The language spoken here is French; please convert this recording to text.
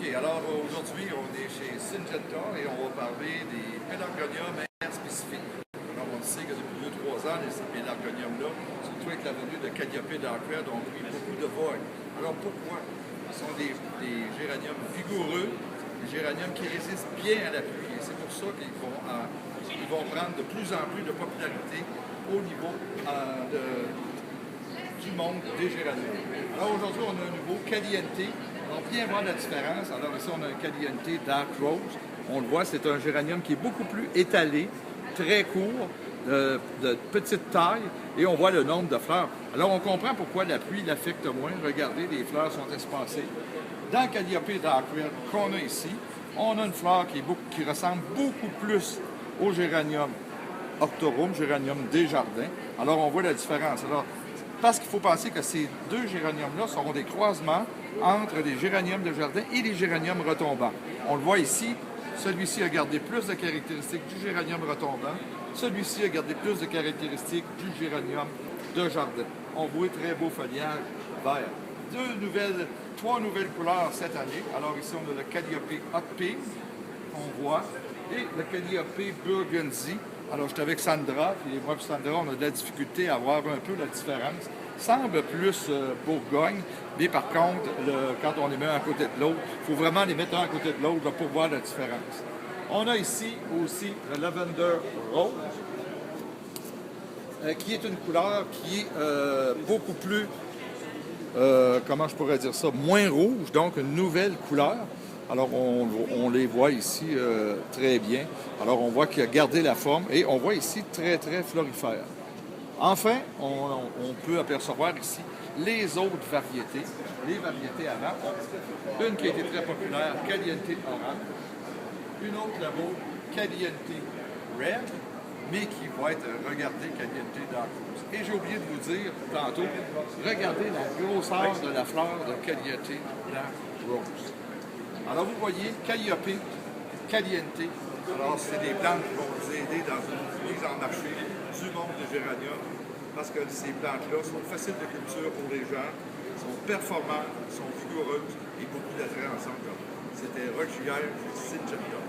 OK, alors aujourd'hui, on est chez Syngenta et on va parler des pélargoniums spécifiques. Alors, on sait que depuis 2-3 ans, ces pélargoniums-là, surtout avec la venue de Calliope d'Arcred, ont pris beaucoup de vogue. Alors pourquoi? Ce sont des géraniums vigoureux, des géraniums qui résistent bien à la pluie. Et c'est pour ça qu'ils vont prendre de plus en plus de popularité au niveau du monde des géraniums. Alors aujourd'hui, on a un nouveau Caliente. On vient voir la différence. Alors ici, on a un Caliente Dark Rose. On le voit, c'est un géranium qui est beaucoup plus étalé, très court, de petite taille, et on voit le nombre de fleurs. Alors on comprend pourquoi la pluie l'affecte moins. Regardez, les fleurs sont espacées. Dans Calliope Dark Red qu'on a ici, on a une fleur qui ressemble beaucoup plus au géranium Octorum, géranium Desjardins. Alors on voit la différence. Alors, parce qu'il faut penser que ces deux géraniums-là seront des croisements entre les géraniums de jardin et les géraniums retombants. On le voit ici, celui-ci a gardé plus de caractéristiques du géranium retombant, celui-ci a gardé plus de caractéristiques du géranium de jardin. On voit très beau feuillage vert. Trois nouvelles couleurs cette année. Alors ici, on a le Calliope Hot Pink, on voit, et le Calliope Burgundy. Alors, j'étais avec Sandra, puis moi et Sandra, on a de la difficulté à voir un peu la différence. Semble plus Bourgogne, mais par contre, quand on les met un à côté de l'autre, il faut vraiment les mettre un à côté de l'autre pour voir la différence. On a ici aussi le Lavender Rose, qui est une couleur qui est beaucoup plus, comment je pourrais dire ça, moins rouge, donc une nouvelle couleur. Alors, on les voit ici très bien. Alors, on voit qu'il a gardé la forme et on voit ici très, très florifère. Enfin, on peut apercevoir ici les autres variétés, les variétés avant. Une qui a été très populaire, Caliente Orange. Une autre là-bas, Caliente Red, mais qui va être, regardez, Caliente Dark Rose. Et j'ai oublié de vous dire tantôt, regardez la grosseur de la fleur de Caliente Dark Rose. Alors, vous voyez, Calliope, Caliente. Alors, c'est des plantes qui vont vous aider dans une mise en marché du monde des géraniums, parce que ces plantes-là sont faciles de culture pour les gens, sont performantes, sont vigoureuses et beaucoup d'attraits ensemble. C'était Rock Julière, Syngenta.